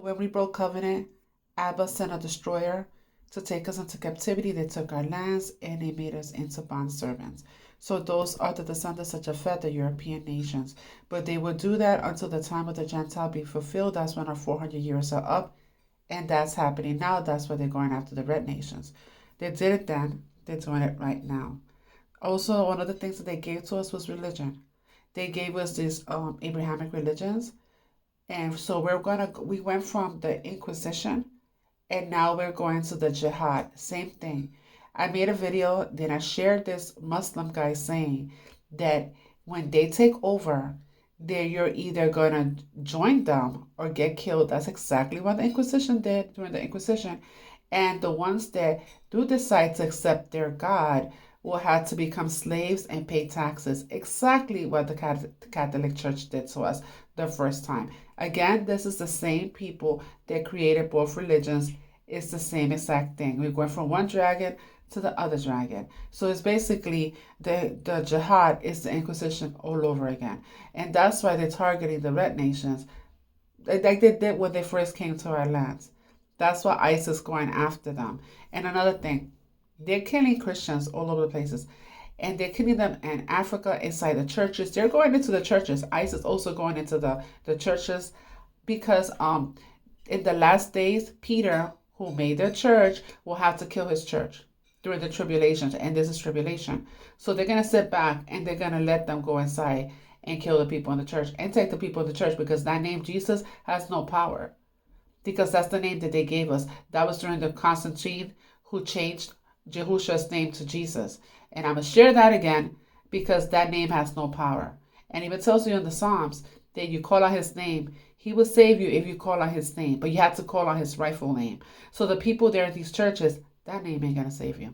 When we broke covenant, Abba sent a destroyer to take us into captivity. They took our lands and they made us into bondservants. So those are the descendants of Japhet, the European nations. But they will do that until the time of the Gentile be fulfilled. That's when our 400 years are up. And that's happening now. That's why they're going after the red nations. They did it then. They're doing it right now. Also, one of the things that they gave to us was religion. They gave us these Abrahamic religions. And so we went from the Inquisition and now we're going to the jihad. Same thing. I made a video, then I shared this Muslim guy saying that when they take over, you're either going to join them or get killed. That's exactly what the Inquisition did during the Inquisition. And the ones that do decide to accept their God will have to become slaves and pay taxes. Exactly what the Catholic Church did to us the first time. Again, this is the same people that created both religions. It's the same exact thing. We're going from one dragon to the other dragon. So it's basically the jihad is the Inquisition all over again. And that's why they're targeting the red nations like they did when they first came to our lands. That's why ISIS is going after them. And another thing, they're killing Christians all over the places. And they're killing them in Africa, inside the churches. They're going into the churches. ISIS is also going into the churches because in the last days, Peter, who made the church, will have to kill his church during the tribulations. And this is tribulation. So they're going to sit back and they're going to let them go inside and kill the people in the church and take the people in the church because that name Jesus has no power. Because that's the name that they gave us. That was during the Constantine who changed Yahushua's name to Jesus. And I'm going to share that again because that name has no power. And even tells you in the Psalms that you call out his name, he will save you if you call out his name. But you have to call out his rightful name. So the people there in these churches, that name ain't going to save you.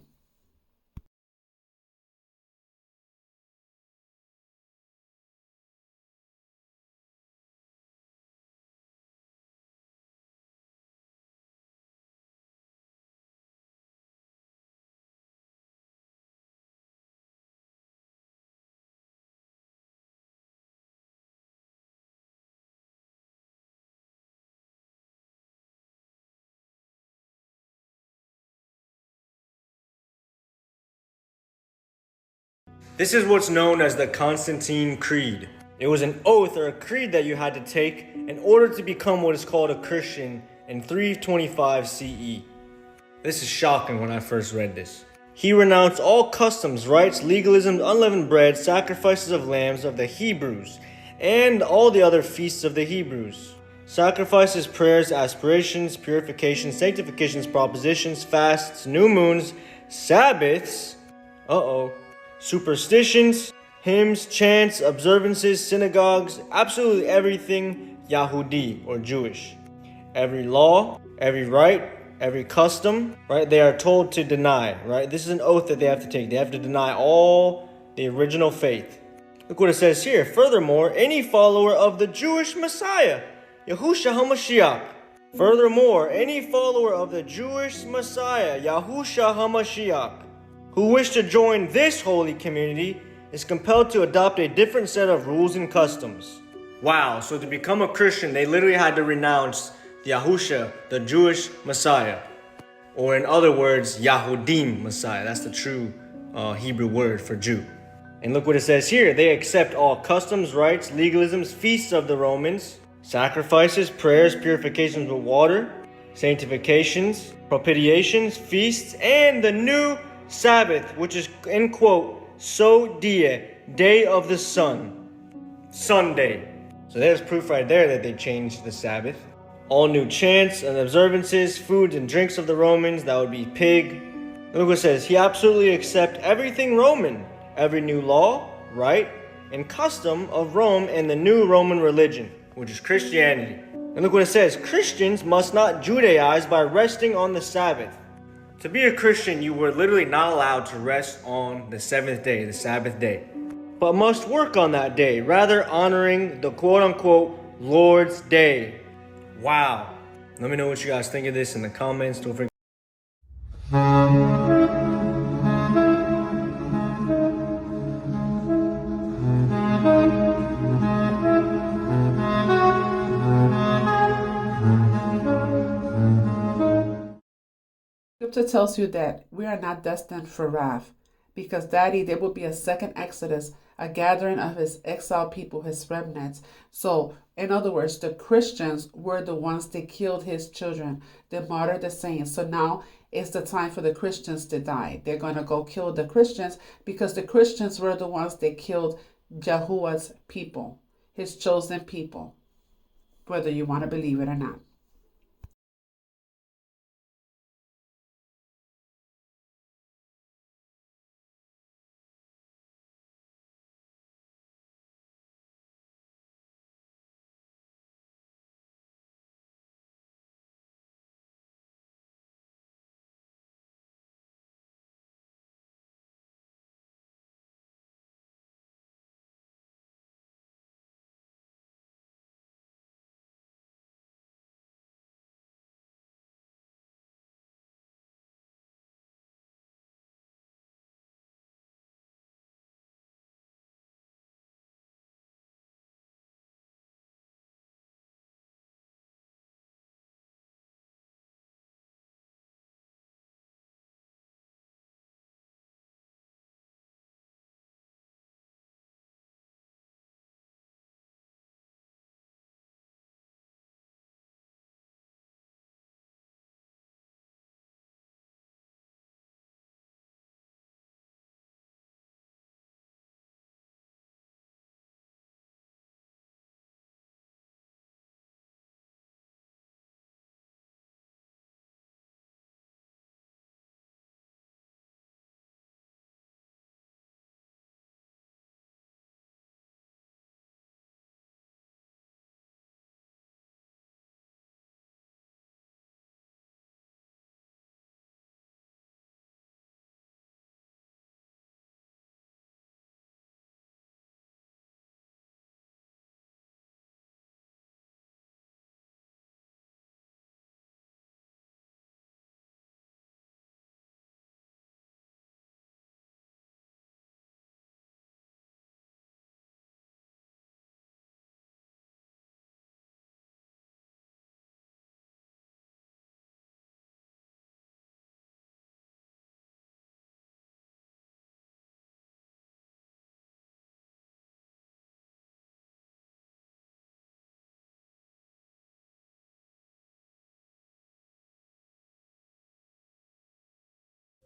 This is what's known as the Constantine Creed. It was an oath or a creed that you had to take in order to become what is called a Christian in 325 CE. This is shocking when I first read this. He renounced all customs, rites, legalisms, unleavened bread, sacrifices of lambs of the Hebrews, and all the other feasts of the Hebrews. Sacrifices, prayers, aspirations, purifications, sanctifications, propositions, fasts, new moons, Sabbaths, superstitions, hymns, chants, observances, synagogues, absolutely everything Yahudi or Jewish. Every law, every rite, every custom, right, they are told to deny, right? This is an oath that they have to take. They have to deny all the original faith. Look what it says here. Furthermore, any follower of the Jewish Messiah, Yahushua HaMashiach. Furthermore, any follower of the Jewish Messiah, Yahushua HaMashiach, who wish to join this holy community is compelled to adopt a different set of rules and customs. Wow, so to become a Christian, they literally had to renounce Yahusha, the Jewish Messiah. Or in other words, Yahudim Messiah. That's the true Hebrew word for Jew. And look what it says here. They accept all customs, rites, legalisms, feasts of the Romans, sacrifices, prayers, purifications with water, sanctifications, propitiations, feasts, and the new Sabbath, which is, in quote, So Die, day of the sun, Sunday. So there's proof right there that they changed the Sabbath. All new chants and observances, foods and drinks of the Romans, that would be pig. Look what it says, he absolutely accepts everything Roman, every new law, rite, and custom of Rome and the new Roman religion, which is Christianity. And look what it says, Christians must not Judaize by resting on the Sabbath. To be a Christian, you were literally not allowed to rest on the seventh day, the Sabbath day, but must work on that day, rather honoring the quote-unquote Lord's Day. Wow. Let me know what you guys think of this in the comments. Don't forget. Scripture tells you that we are not destined for wrath, because, Daddy, there will be a second Exodus, a gathering of his exiled people, his remnants. So, in other words, the Christians were the ones that killed his children, they martyred the saints. So now it's the time for the Christians to die. They're going to go kill the Christians because the Christians were the ones that killed Yahuwah's people, his chosen people, whether you want to believe it or not.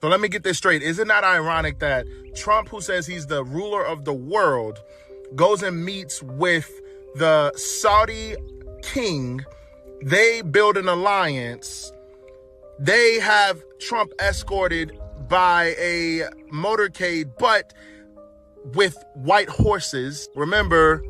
So let me get this straight. Is it not ironic that Trump, who says he's the ruler of the world, goes and meets with the Saudi king? They build an alliance. They have Trump escorted by a motorcade, but with white horses. Remember,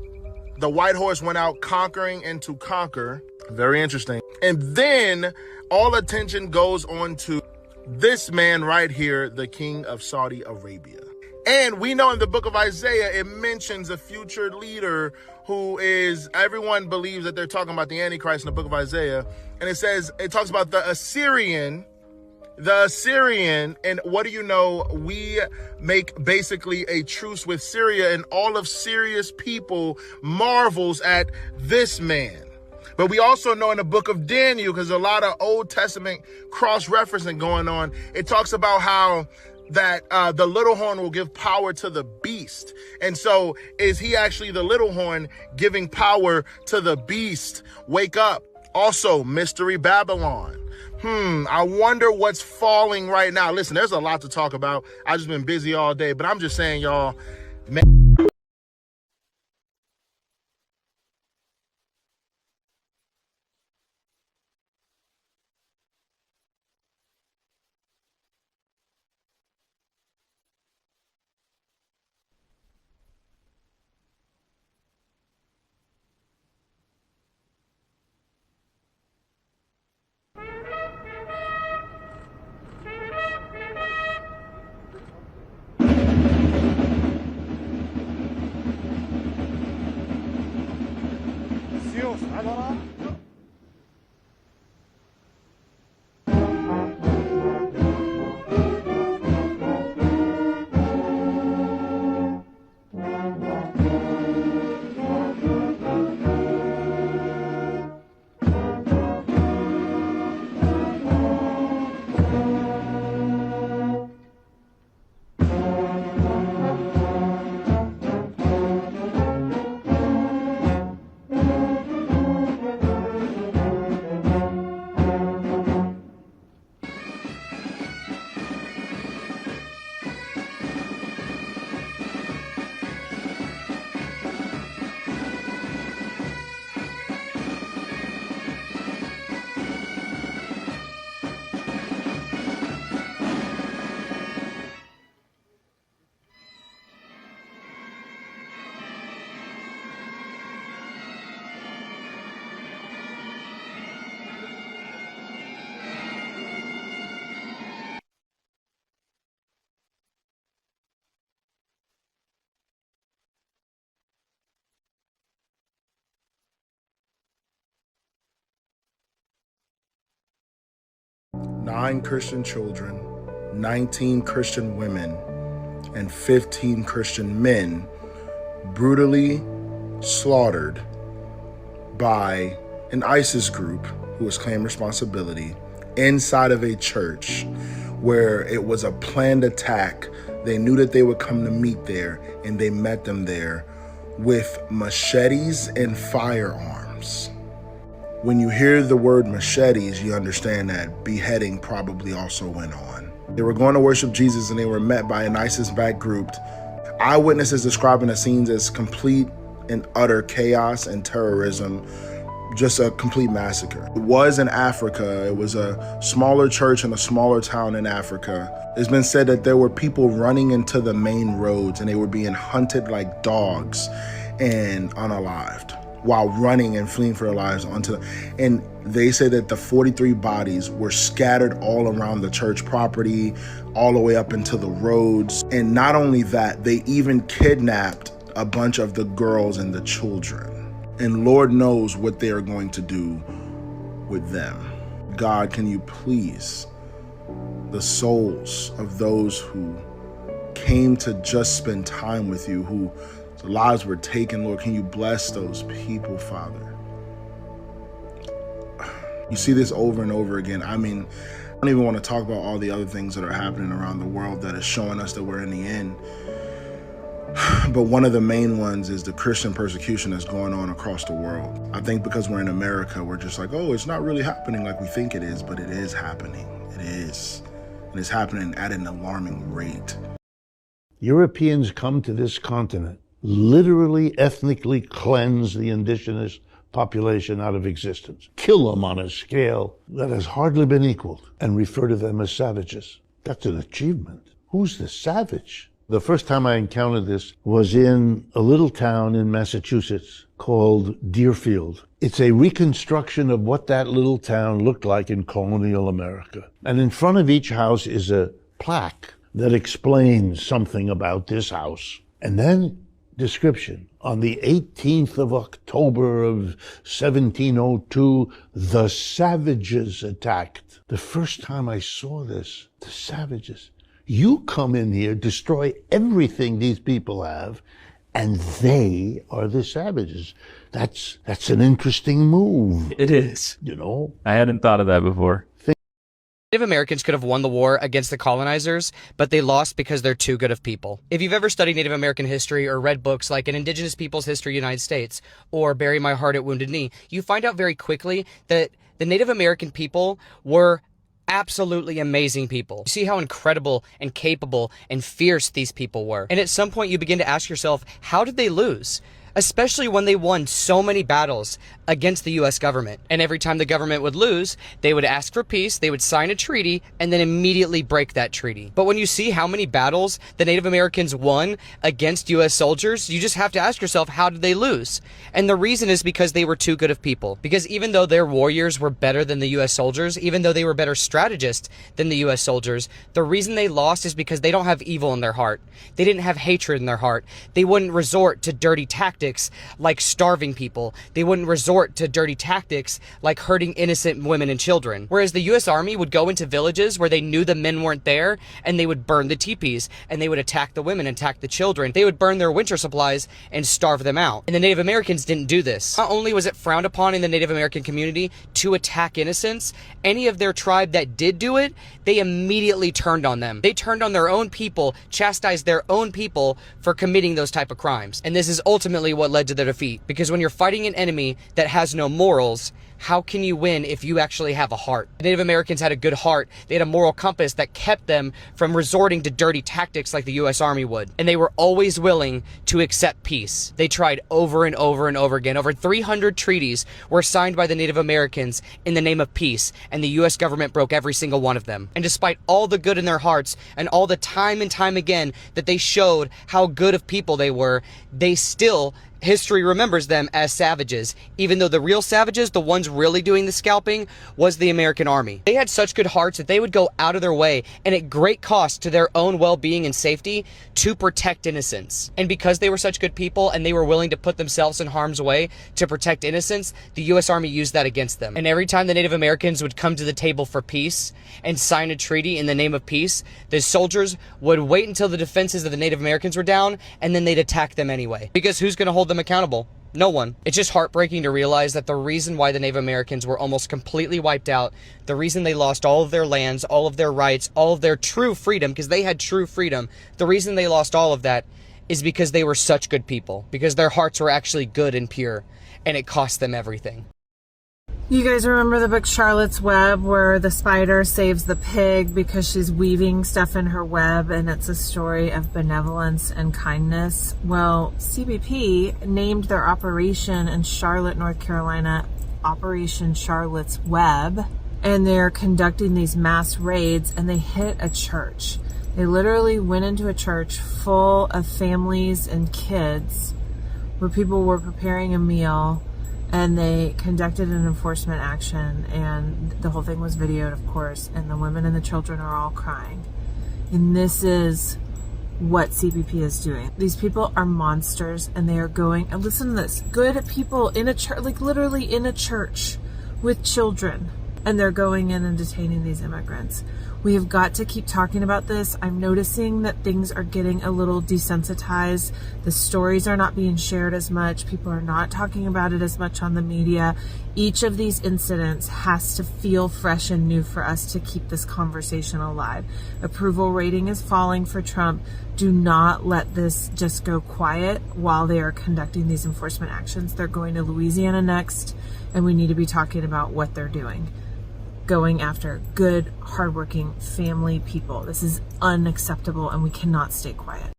the white horse went out conquering and to conquer. Very interesting. And then all attention goes on to this man right here, the king of Saudi Arabia. And we know in the book of Isaiah, it mentions a future leader who is, everyone believes that they're talking about the Antichrist in the book of Isaiah. And it talks about the Assyrian, and what do you know? We make basically a truce with Syria, and all of Syria's people marvels at this man. But we also know in the book of Daniel, because a lot of Old Testament cross-referencing going on, it talks about how that the little horn will give power to the beast. And so is he actually the little horn giving power to the beast? Wake up. Also, Mystery Babylon. I wonder what's falling right now. Listen, there's a lot to talk about. I've just been busy all day, but I'm just saying, y'all, man. 9 Christian children, 19 Christian women, and 15 Christian men brutally slaughtered by an ISIS group who has claimed responsibility inside of a church where it was a planned attack. They knew that they would come to meet there, and they met them there with machetes and firearms. When you hear the word machetes, you understand that beheading probably also went on. They were going to worship Jesus, and they were met by an ISIS-backed group. Eyewitnesses describing the scenes as complete and utter chaos and terrorism, just a complete massacre. It was in Africa. It was a smaller church in a smaller town in Africa. It's been said that there were people running into the main roads, and they were being hunted like dogs and unalived while running and fleeing for their lives and they say that the 43 bodies were scattered all around the church property, all the way up into the roads. And not only that, they even kidnapped a bunch of the girls and the children. And Lord knows what they are going to do with them. God, can you please, the souls of those who came to just spend time with you, who the lives were taken, Lord, can you bless those people, Father? You see this over and over again. I mean, I don't even want to talk about all the other things that are happening around the world that is showing us that we're in the end. But one of the main ones is the Christian persecution that's going on across the world. I think because we're in America, we're just like, oh, it's not really happening like we think it is, but it is happening. It is. And it's happening at an alarming rate. Europeans come to this continent, literally ethnically cleanse the indigenous population out of existence, kill them on a scale that has hardly been equaled, and refer to them as savages. That's an achievement. Who's the savage? The first time I encountered this was in a little town in Massachusetts called Deerfield. It's a reconstruction of what that little town looked like in colonial America. And in front of each house is a plaque that explains something about this house. And then description. On the 18th of October of 1702, the savages attacked. The first time I saw this, the savages. You come in here, destroy everything these people have, and they are the savages. That's an interesting move. It is. You know? I hadn't thought of that before. Native Americans could have won the war against the colonizers, but they lost because they're too good of people. If you've ever studied Native American history or read books like An Indigenous People's History of the United States or Bury My Heart at Wounded Knee, you find out very quickly that the Native American people were absolutely amazing people. You see how incredible and capable and fierce these people were. And at some point you begin to ask yourself, how did they lose? Especially when they won so many battles against the U.S. government. And every time the government would lose, they would ask for peace, they would sign a treaty, and then immediately break that treaty. But when you see how many battles the Native Americans won against U.S. soldiers, you just have to ask yourself, how did they lose? And the reason is because they were too good of people. Because even though their warriors were better than the U.S. soldiers, even though they were better strategists than the U.S. soldiers, the reason they lost is because they don't have evil in their heart. They didn't have hatred in their heart. They wouldn't resort to dirty tactics like starving people. They wouldn't resort to dirty tactics like hurting innocent women and children. Whereas the U.S. Army would go into villages where they knew the men weren't there, and they would burn the teepees, and they would attack the women, attack the children. They would burn their winter supplies and starve them out. And the Native Americans didn't do this. Not only was it frowned upon in the Native American community to attack innocents, any of their tribe that did do it, they immediately turned on them. They turned on their own people, chastised their own people for committing those type of crimes. And this is ultimately what led to their defeat. Because when you're fighting an enemy that has no morals, how can you win if you actually have a heart? The Native Americans had a good heart. They had a moral compass that kept them from resorting to dirty tactics like the U.S. Army would. And they were always willing to accept peace. They tried over and over and over again. Over 300 treaties were signed by the Native Americans in the name of peace, and the U.S. government broke every single one of them. And despite all the good in their hearts and all the time and time again that they showed how good of people they were, they still history remembers them as savages, even though the real savages, the ones really doing the scalping, was the American army. They had such good hearts that they would go out of their way and at great cost to their own well-being and safety to protect innocents. And because they were such good people and they were willing to put themselves in harm's way to protect innocents, the U.S. Army used that against them. And every time the Native Americans would come to the table for peace and sign a treaty in the name of peace, the soldiers would wait until the defenses of the Native Americans were down, and then they'd attack them anyway. Because who's going to hold them accountable? No one. It's just heartbreaking to realize that the reason why the Native Americans were almost completely wiped out, the reason they lost all of their lands, all of their rights, all of their true freedom, because they had true freedom, the reason they lost all of that is because they were such good people, because their hearts were actually good and pure, and it cost them everything. You guys remember the book Charlotte's Web, where the spider saves the pig because she's weaving stuff in her web, and it's a story of benevolence and kindness? Well, CBP named their operation in Charlotte, North Carolina, Operation Charlotte's Web, and they're conducting these mass raids, and they hit a church. They literally went into a church full of families and kids where people were preparing a meal, and they conducted an enforcement action, and the whole thing was videoed, of course, and the women and the children are all crying. And this is what CBP is doing. These people are monsters, and they are going, and listen to this, good people in a church, like literally in a church with children, and they're going in and detaining these immigrants. We have got to keep talking about this. I'm noticing that things are getting a little desensitized. The stories are not being shared as much. People are not talking about it as much on the media. Each of these incidents has to feel fresh and new for us to keep this conversation alive. Approval rating is falling for Trump. Do not let this just go quiet while they are conducting these enforcement actions. They're going to Louisiana next, and we need to be talking about what they're doing. Going after good, hardworking family people. This is unacceptable, and we cannot stay quiet.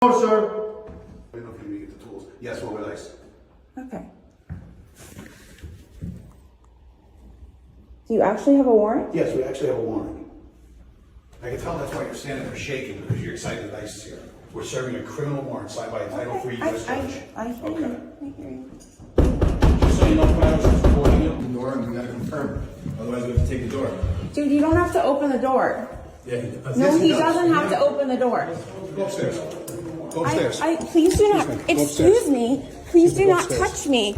Oh, sir. I don't know if you need the tools. Yes, what would ice? Okay. Do you actually have a warrant? Yes, we actually have a warrant. I can tell that's why you're standing there shaking, because you're excited that ice is here. We're serving a criminal warrant signed by a Title III U.S. judge. I hear Okay. you. I hear you. Just so you know, when I was supporting you, the door, and we gotta confirm it. Otherwise, we have to take the door. Dude, you don't have to open the door. Yeah, No, he doesn't have to open the door. Go upstairs. Go upstairs. Please do not, excuse me, please do Go not upstairs. touch me.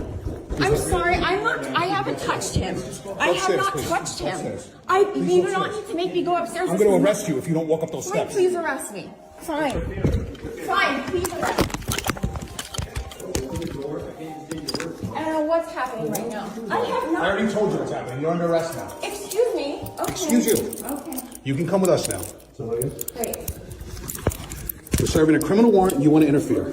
I'm sorry, I haven't touched him. I have upstairs, not please. touched him. Upstairs. You do not need to make me go upstairs. I'm going to arrest you if you don't walk up those Fine, steps. please arrest me. Fine. Fine, please arrest me. I don't know what's happening right now. I have I not. already told you what's happening. You're under arrest now. Excuse me. Okay. Excuse you. Okay. You can come with us now. Great. We're serving a criminal warrant and you want to interfere.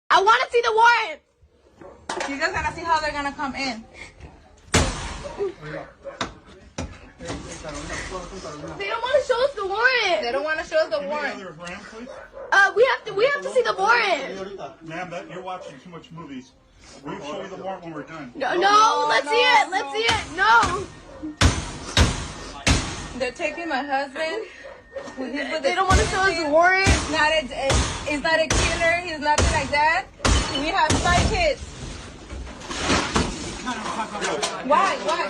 I want to see the warrant. You guys gotta see how they're gonna come in. They don't want to show us the warrant. They don't want to show us the warrant. We have to see the warrant. Ma'am, you're watching too much movies. We'll show you the warrant when we're done. No, let's see it. Let's see it. No. They're taking my husband. They don't want to show us the warrant. It's not a killer. He's nothing like that. We have 5 kids. Why? Let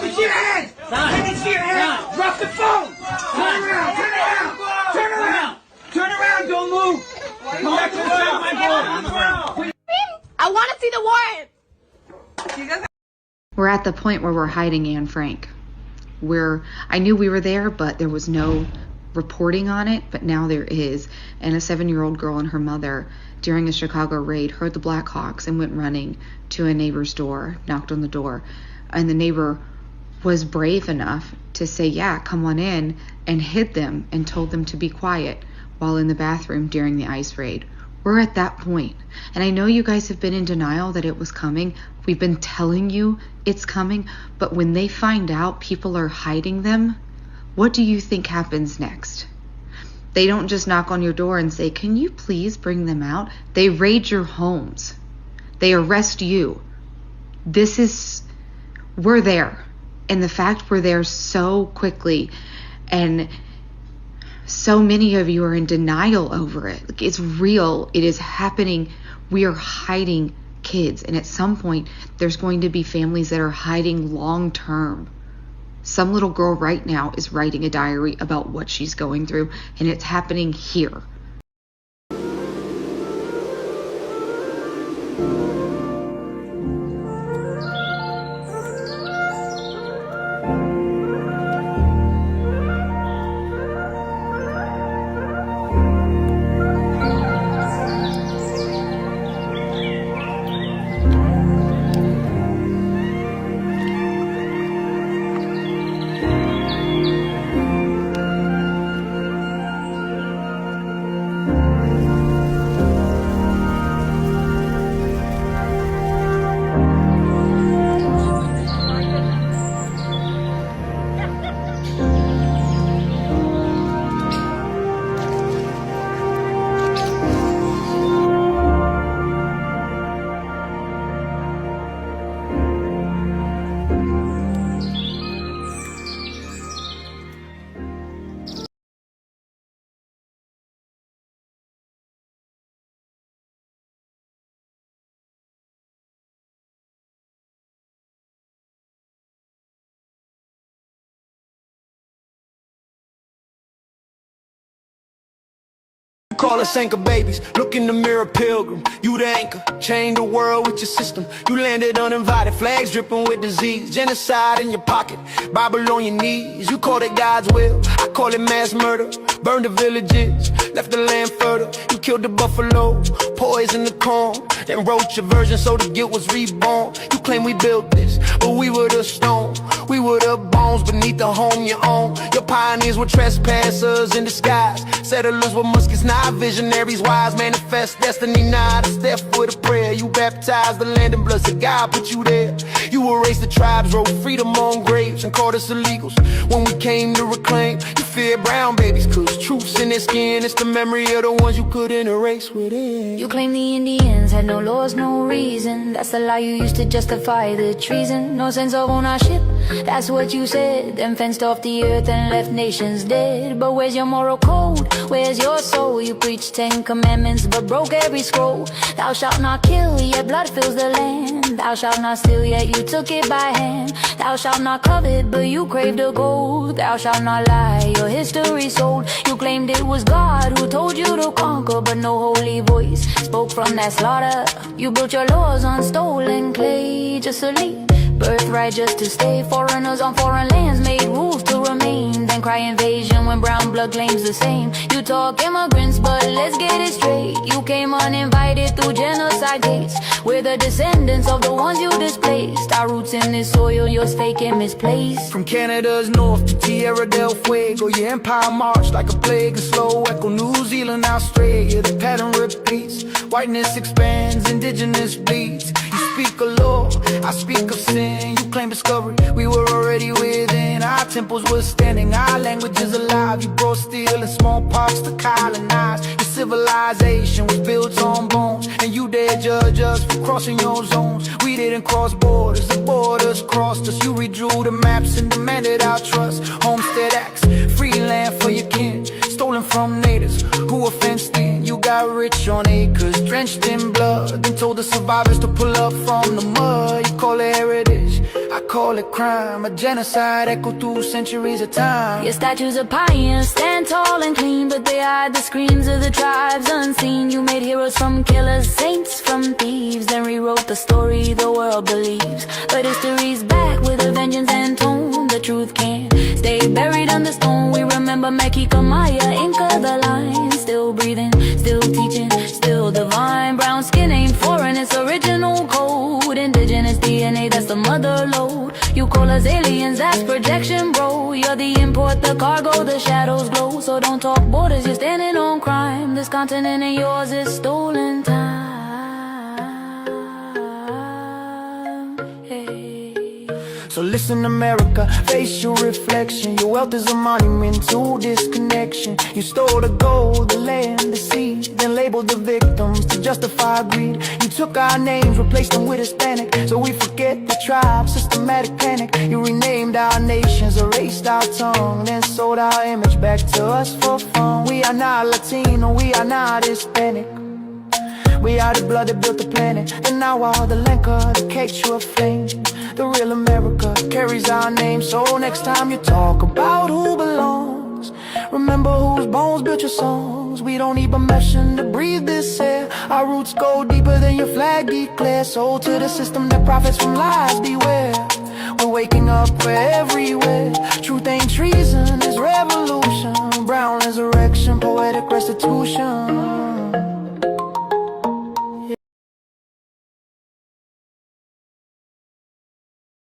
me see your hands. Let me see your hands. Drop the phone. Turn around. Turn around. Don't move. Come back to the side, my boy. I want to see the warrant. We're at the point where we're hiding Anne Frank. I knew we were there, but there was no reporting on it, but now there is. And a 7-year-old girl and her mother, during a Chicago raid, heard the Blackhawks and went running to a neighbor's door, knocked on the door, and the neighbor was brave enough to say, yeah, come on in, and hid them and told them to be quiet while in the bathroom during the ICE raid. We're at that point. And I know you guys have been in denial that it was coming. We've been telling you it's coming, but when they find out people are hiding them, what do you think happens next? They don't just knock on your door and say, can you please bring them out? They raid your homes. They arrest you. We're there. And the fact we're there so quickly, and so many of you are in denial over it. Like, it's real. It is happening. We are hiding kids. And at some point, there's going to be families that are hiding long term. Some little girl right now is writing a diary about what she's going through, and it's happening here. Call us anchor babies, look in the mirror, pilgrim. You the anchor, change the world with your system. You landed uninvited, flags dripping with disease. Genocide in your pocket, Bible on your knees. You call it God's will, I call it mass murder. Burned the villages, left the land fertile. You killed the buffalo, poisoned the corn, then wrote your version so the guilt was reborn. You claim we built this, but we were the stone. We were the bones beneath the home you own. Your pioneers were trespassers in disguise. Settlers with muskets, not visionaries, wise. Manifest destiny, not a step with a prayer. You baptized the land in blood, so God put you there. You erased the tribes, wrote freedom on graves, and called us illegals when we came to reclaim. You fear brown babies, cause truth's in their skin. It's the memory of the ones you couldn't erase within. You claim the Indians had no laws, no reason. That's the lie you used to justify the treason. No sense of ownership, that's what you said. Then fenced off the earth and left nations dead. But where's your moral code? Where's your soul? You preached 10 commandments but broke every scroll. Thou shalt not kill, yet blood fills the land. Thou shalt not steal, yet you took it by hand. Thou shalt not covet, but you craved the gold. Thou shalt not lie, your history sold. You claimed it was God who told you to conquer, but no holy voice spoke from that slaughter. You built your laws on stolen clay, just to leave birthright just to stay. Foreigners on foreign lands made rules to remain, then cry invasion when brown blood claims the same. You talk immigrants, but let's get it straight. You came uninvited through genocide gates. We're the descendants of the ones you displaced. Our roots in this soil, yours fake and misplaced. From Canada's north to Tierra del Fuego, your empire marched like a plague, and slow echo. New Zealand, Australia, the pattern repeats. Whiteness expands, indigenous bleeds. You speak of law, I speak of sin. You claim discovery, we were already within. Our temples were standing, our language is alive. You brought steel and smallpox to colonize. Your civilization was built on bones, and you dare judge us for crossing your zones. We didn't cross borders, the borders crossed us. You redrew the maps and demanded our trust. Homestead acts, free land for your kin, stolen from natives who were fenced in. You got rich on acres, drenched in blood, then told the survivors to pull up from the mud. You call it heritage, I call it crime. A genocide echoed through centuries of time. Your statues of pioneers stand tall and clean, but they hide the screams of the tribes unseen. You made heroes from killers, saints from thieves, then rewrote the story the world believes. But history's back with a vengeance and tone. The truth can't stay lay buried under stone. We remember Mexico, Maya, Inca, the line. Still breathing, still teaching, still divine. Brown skin ain't foreign, it's original code. Indigenous DNA, that's the mother lode. You call us aliens, that's projection, bro. You're the import, the cargo, the shadows glow. So don't talk borders, you're standing on crime. This continent ain't yours, it's stolen time. Hey. So listen, America, face your reflection. Your wealth is a monument to disconnection. You stole the gold, the land, the sea, then labeled the victims to justify greed. You took our names, replaced them with Hispanic, so we forget the tribe, systematic panic. You renamed our nations, erased our tongue, then sold our image back to us for fun. We are not Latino, we are not Hispanic. We are the blood that built the planet, and now all the liquor, the cakes you aflame. The real America carries our name. So next time you talk about who belongs, remember whose bones built your songs. We don't need permission to breathe this air. Our roots go deeper than your flag declares. So to the system that profits from lies, beware. We're waking up, we're everywhere. Truth ain't treason, it's revolution. Brown resurrection, poetic restitution.